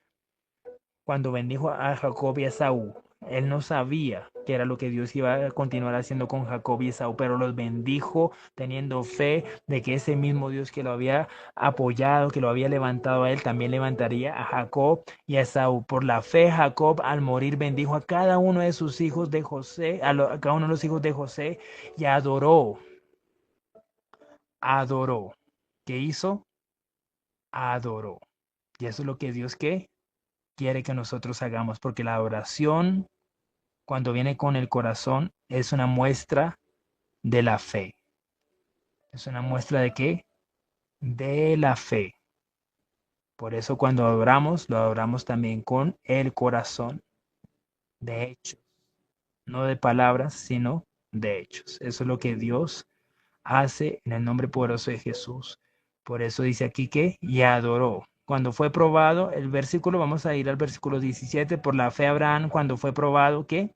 cuando bendijo a Jacob y a Esaú. Él no sabía qué era lo que Dios iba a continuar haciendo con Jacob y Esaú, pero los bendijo teniendo fe de que ese mismo Dios que lo había apoyado, que lo había levantado a él, también levantaría a Jacob y a Esaú. Por la fe, Jacob al morir bendijo a cada uno de sus hijos de José, a cada uno de los hijos de José, y adoró. ¿Qué hizo? Adoró. Y eso es lo que Dios quiere que nosotros hagamos, porque la adoración, cuando viene con el corazón, es una muestra de la fe. ¿Es una muestra de qué? De la fe. Por eso cuando adoramos, lo adoramos también con el corazón. De hechos. No de palabras, sino de hechos. Eso es lo que Dios hace en el nombre poderoso de Jesús. Por eso dice aquí que y adoró. Cuando fue probado, el versículo, vamos a ir al versículo 17, por la fe Abraham, cuando fue probado, ¿qué?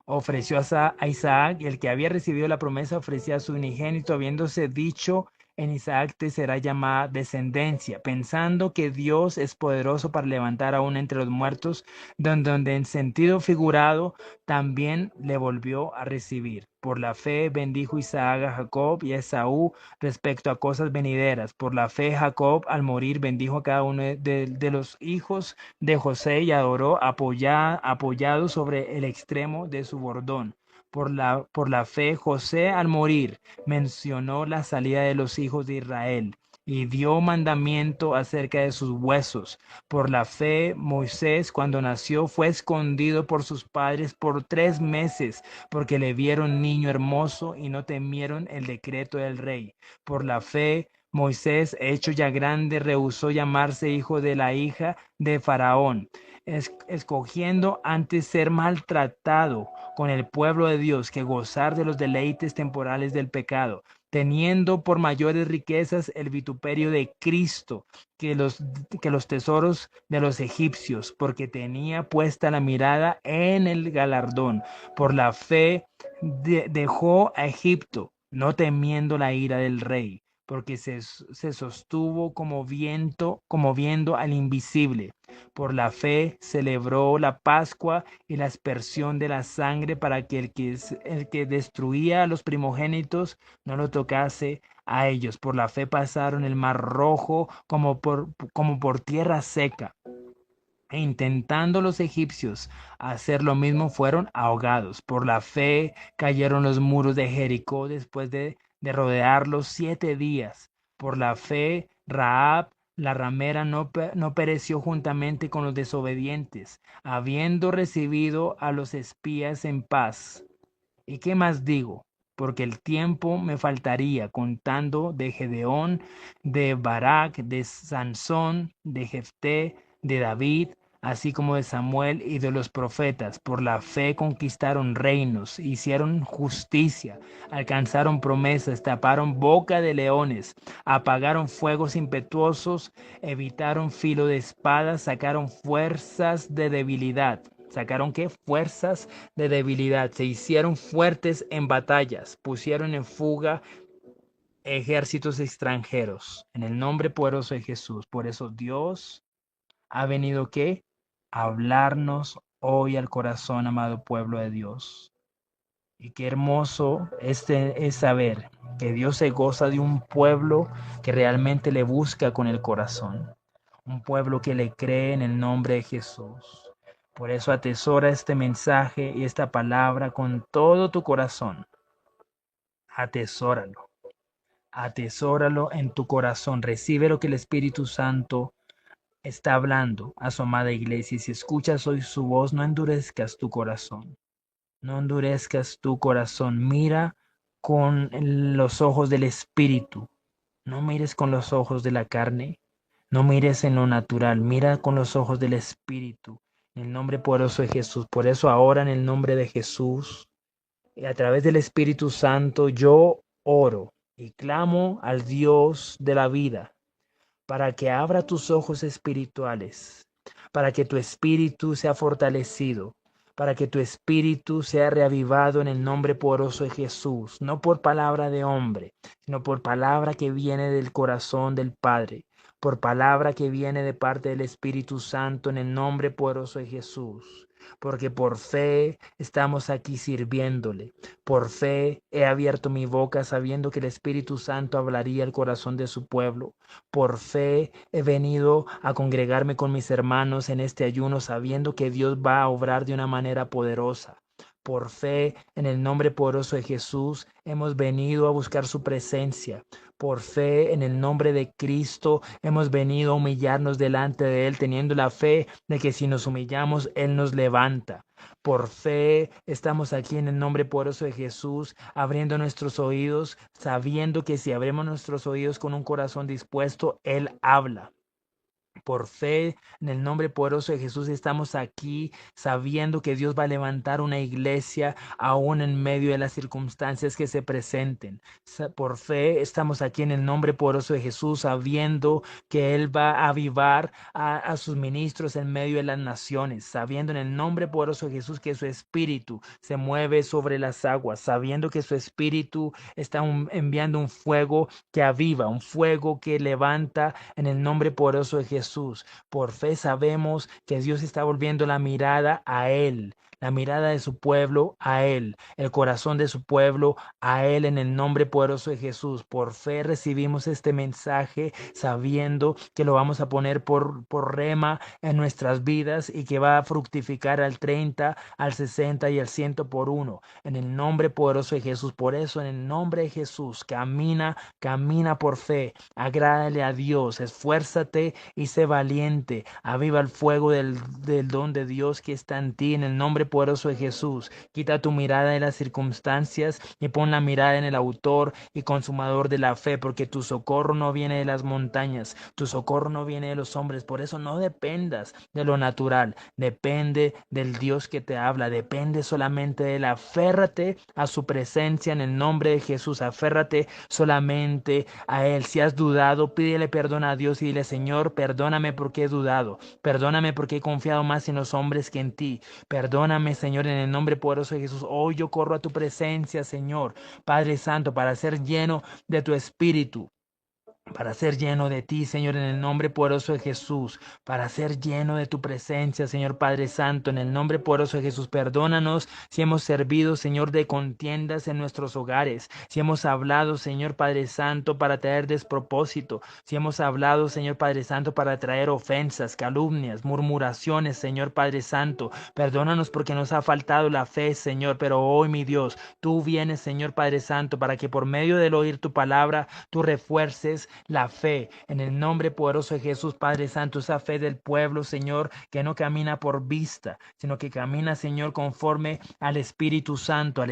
Ofreció a Isaac, y el que había recibido la promesa ofrecía a su unigénito, habiéndose dicho, en Isaac te será llamada descendencia, pensando que Dios es poderoso para levantar aún entre los muertos, donde en sentido figurado también le volvió a recibir. Por la fe bendijo Isaac a Jacob y a Esaú respecto a cosas venideras. Por la fe Jacob al morir bendijo a cada uno de los hijos de José y adoró apoyado sobre el extremo de su bordón. Por la fe, José al morir mencionó la salida de los hijos de Israel y dio mandamiento acerca de sus huesos. Por la fe, Moisés, cuando nació, fue escondido por sus padres por 3 meses, porque le vieron niño hermoso y no temieron el decreto del rey. Por la fe, Moisés, hecho ya grande, rehusó llamarse hijo de la hija de Faraón, escogiendo antes ser maltratado con el pueblo de Dios que gozar de los deleites temporales del pecado, teniendo por mayores riquezas el vituperio de Cristo que los tesoros de los egipcios, porque tenía puesta la mirada en el galardón. Por la fe dejó a Egipto, no temiendo la ira del rey, porque se sostuvo como viendo al invisible. Por la fe celebró la Pascua y la aspersión de la sangre, para que el que destruía a los primogénitos no lo tocase a ellos. Por la fe pasaron el mar rojo como por tierra seca. E intentando los egipcios hacer lo mismo, fueron ahogados. Por la fe cayeron los muros de Jericó después de rodearlos 7 días. Por la fe, Rahab La ramera no pereció juntamente con los desobedientes, habiendo recibido a los espías en paz. ¿Y qué más digo? Porque el tiempo me faltaría contando de Gedeón, de Barak, de Sansón, de Jefté, de David, así como de Samuel y de los profetas. Por la fe conquistaron reinos, hicieron justicia, alcanzaron promesas, taparon boca de leones, apagaron fuegos impetuosos, evitaron filo de espada, sacaron fuerzas de debilidad. ¿Sacaron qué? Fuerzas de debilidad. Se hicieron fuertes en batallas, pusieron en fuga ejércitos extranjeros. En el nombre poderoso de Jesús. Por eso Dios ha venido ¿qué? A hablarnos hoy al corazón, amado pueblo de Dios. Y qué hermoso este es saber que Dios se goza de un pueblo que realmente le busca con el corazón. Un pueblo que le cree en el nombre de Jesús. Por eso atesora este mensaje y esta palabra con todo tu corazón. Atesóralo. Atesóralo en tu corazón. Recibe lo que el Espíritu Santo está hablando a su amada iglesia. Y si escuchas hoy su voz, no endurezcas tu corazón. No endurezcas tu corazón. Mira con los ojos del Espíritu. No mires con los ojos de la carne. No mires en lo natural. Mira con los ojos del Espíritu. En el nombre poderoso de Jesús. Por eso ahora en el nombre de Jesús, y a través del Espíritu Santo, yo oro y clamo al Dios de la vida para que abra tus ojos espirituales, para que tu espíritu sea fortalecido, para que tu espíritu sea reavivado en el nombre poderoso de Jesús, no por palabra de hombre, sino por palabra que viene del corazón del Padre, por palabra que viene de parte del Espíritu Santo en el nombre poderoso de Jesús. Porque por fe estamos aquí sirviéndole. Por fe he abierto mi boca sabiendo que el Espíritu Santo hablaría al corazón de su pueblo. Por fe he venido a congregarme con mis hermanos en este ayuno sabiendo que Dios va a obrar de una manera poderosa. Por fe, en el nombre poderoso de Jesús, hemos venido a buscar su presencia. Por fe, en el nombre de Cristo, hemos venido a humillarnos delante de Él, teniendo la fe de que si nos humillamos, Él nos levanta. Por fe estamos aquí en el nombre poderoso de Jesús, abriendo nuestros oídos, sabiendo que si abrimos nuestros oídos con un corazón dispuesto, Él habla. Por fe, en el nombre poderoso de Jesús, estamos aquí sabiendo que Dios va a levantar una iglesia aún en medio de las circunstancias que se presenten. Por fe, estamos aquí en el nombre poderoso de Jesús, sabiendo que Él va a avivar a sus ministros en medio de las naciones, sabiendo en el nombre poderoso de Jesús que su espíritu se mueve sobre las aguas, sabiendo que su espíritu está enviando un fuego que aviva, un fuego que levanta en el nombre poderoso de Jesús. Por fe sabemos que Dios está volviendo la mirada a Él, la mirada de su pueblo a Él, el corazón de su pueblo a Él en el nombre poderoso de Jesús. Por fe recibimos este mensaje sabiendo que lo vamos a poner por rema en nuestras vidas y que va a fructificar al 30, al 60 y al 100 por uno. En el nombre poderoso de Jesús. Por eso en el nombre de Jesús camina por fe, agrádale a Dios, esfuérzate y sé valiente, aviva el fuego del don de Dios que está en ti en el nombre poderoso de Jesús. Quita tu mirada de las circunstancias y pon la mirada en el autor y consumador de la fe, porque tu socorro no viene de las montañas, tu socorro no viene de los hombres, por eso no dependas de lo natural, depende del Dios que te habla, depende solamente de él, aférrate a su presencia en el nombre de Jesús, aférrate solamente a Él. Si has dudado, pídele perdón a Dios y dile, Señor, perdóname porque he dudado. Perdóname porque he confiado más en los hombres que en ti. Perdóname, Señor, en el nombre poderoso de Jesús. Hoy yo corro a tu presencia, Señor, Padre Santo, para ser lleno de tu Espíritu, para ser lleno de ti, Señor, en el nombre poderoso de Jesús, para ser lleno de tu presencia, Señor Padre Santo, en el nombre poderoso de Jesús. Perdónanos si hemos servido, Señor, de contiendas en nuestros hogares, si hemos hablado, Señor Padre Santo, para traer despropósito, si hemos hablado, Señor Padre Santo, para traer ofensas, calumnias, murmuraciones, Señor Padre Santo. Perdónanos porque nos ha faltado la fe, Señor, pero hoy, mi Dios, tú vienes, Señor Padre Santo, para que por medio del oír tu palabra, tú refuerces la fe en el nombre poderoso de Jesús, Padre Santo, esa fe del pueblo, Señor, que no camina por vista, sino que camina, Señor, conforme al Espíritu Santo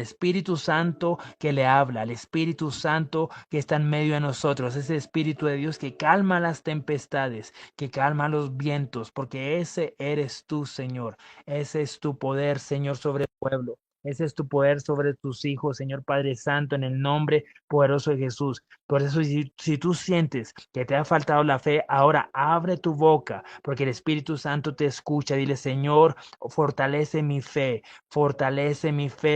que le habla, al Espíritu Santo que está en medio de nosotros, ese Espíritu de Dios que calma las tempestades, que calma los vientos, porque ese eres tú, Señor. Ese es tu poder, Señor, sobre el pueblo. Ese es tu poder sobre tus hijos, Señor Padre Santo, en el nombre poderoso de Jesús. Por eso, si tú sientes que te ha faltado la fe, ahora abre tu boca, porque el Espíritu Santo te escucha. Dile, Señor, fortalece mi fe,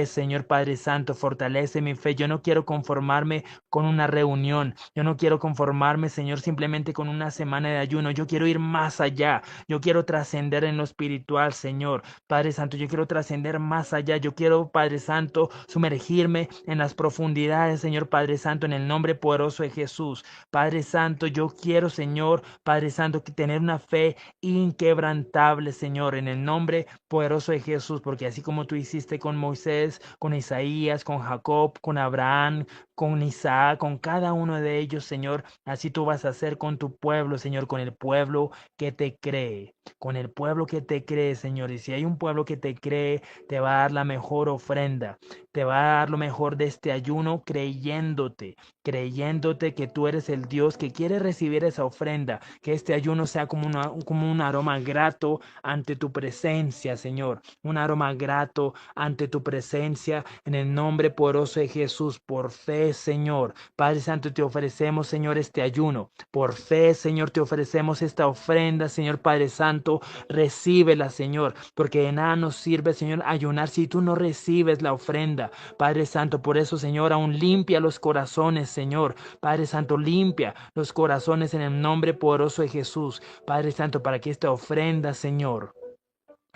Señor Padre Santo, fortalece mi fe. Yo no quiero conformarme con una reunión. Yo no quiero conformarme, Señor, simplemente con una semana de ayuno. Yo quiero ir más allá. Yo quiero trascender en lo espiritual, Señor. Padre Santo, yo quiero trascender más allá. Yo quiero, Padre Santo, sumergirme en las profundidades, Señor Padre Santo, en el nombre poderoso de Jesús. Padre Santo, yo quiero, Señor, Padre Santo, tener una fe inquebrantable, Señor, en el nombre poderoso de Jesús, porque así como tú hiciste con Moisés, con Isaías, con Jacob, con Abraham, con Isaac, con cada uno de ellos, Señor, así tú vas a hacer con tu pueblo, Señor, con el pueblo que te cree, con el pueblo que te cree, Señor. Y si hay un pueblo que te cree, te va a dar la mejor ofrenda, te va a dar lo mejor de este ayuno creyéndote que tú eres el Dios que quiere recibir esa ofrenda, que este ayuno sea como un aroma grato ante tu presencia, Señor, un aroma grato ante tu presencia en el nombre poderoso de Jesús, por fe, Señor. Padre Santo, te ofrecemos, Señor, este ayuno. Por fe, Señor, te ofrecemos esta ofrenda, Señor Padre Santo, recíbela, Señor, porque de nada nos sirve, Señor, ayunar si tú no recibes la ofrenda. Padre Santo, por eso, Señor, aún limpia los corazones, Señor. Padre Santo, limpia los corazones en el nombre poderoso de Jesús. Padre Santo, para que esta ofrenda, Señor,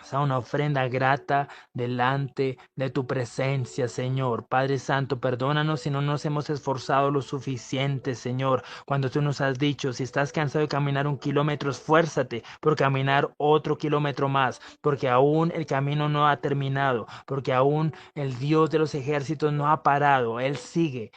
sea una ofrenda grata delante de tu presencia, Señor. Padre Santo, perdónanos si no nos hemos esforzado lo suficiente, Señor. Cuando tú nos has dicho, si estás cansado de caminar 1 kilómetro, esfuérzate por caminar otro kilómetro más, porque aún el camino no ha terminado, porque aún el Dios de los ejércitos no ha parado. Él sigue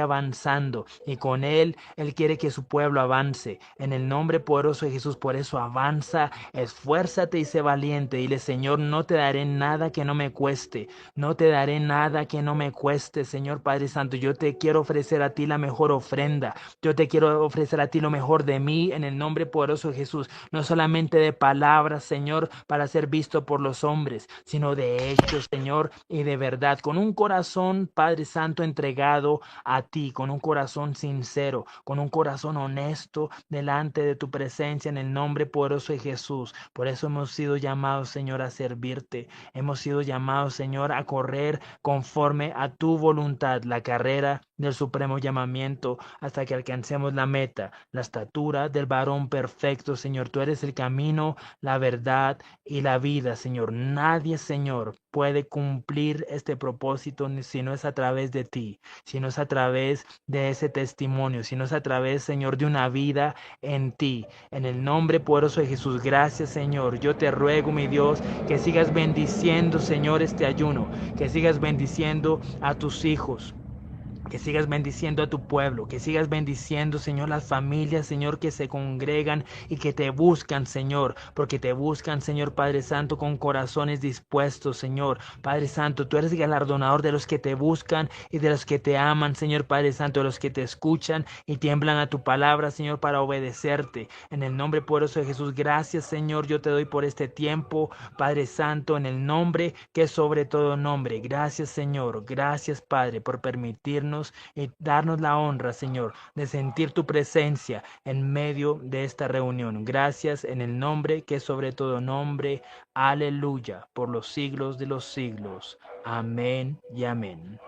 avanzando y con Él quiere que su pueblo avance. En el nombre poderoso de Jesús, por eso avanza, esfuérzate y sé valiente. Dile, Señor, no te daré nada que no me cueste, no te daré nada que no me cueste, Señor Padre Santo. Yo te quiero ofrecer a ti la mejor ofrenda, yo te quiero ofrecer a ti lo mejor de mí en el nombre poderoso de Jesús, no solamente de palabras, Señor, para ser visto por los hombres, sino de hechos, Señor, y de verdad, con un corazón, Padre Santo, entregado a ti, con un corazón sincero, con un corazón honesto delante de tu presencia en el nombre poderoso de Jesús. Por eso hemos sido llamados, Señor, a servirte. Hemos sido llamados, Señor, a correr conforme a tu voluntad, la carrera del supremo llamamiento hasta que alcancemos la meta, la estatura del varón perfecto, Señor. Tú eres el camino, la verdad y la vida, Señor. Nadie, Señor, puede cumplir este propósito si no es a través de ti, si no es a través de ese testimonio, si no es a través, Señor, de una vida en ti. En el nombre poderoso de Jesús, gracias, Señor. Yo te ruego, mi Dios, que sigas bendiciendo, Señor, este ayuno, que sigas bendiciendo a tus hijos, que sigas bendiciendo a tu pueblo, que sigas bendiciendo, Señor, las familias, Señor, que se congregan y que te buscan, Señor, porque te buscan, Señor Padre Santo, con corazones dispuestos, Señor. Padre Santo, tú eres galardonador de los que te buscan y de los que te aman, Señor Padre Santo, de los que te escuchan y tiemblan a tu palabra, Señor, para obedecerte. En el nombre poderoso de Jesús, gracias, Señor, yo te doy por este tiempo, Padre Santo, en el nombre que es sobre todo nombre. Gracias, Señor, gracias, Padre, por permitirnos y darnos la honra, Señor, de sentir tu presencia en medio de esta reunión. Gracias en el nombre que es sobre todo nombre. Aleluya, por los siglos de los siglos. Amén y amén.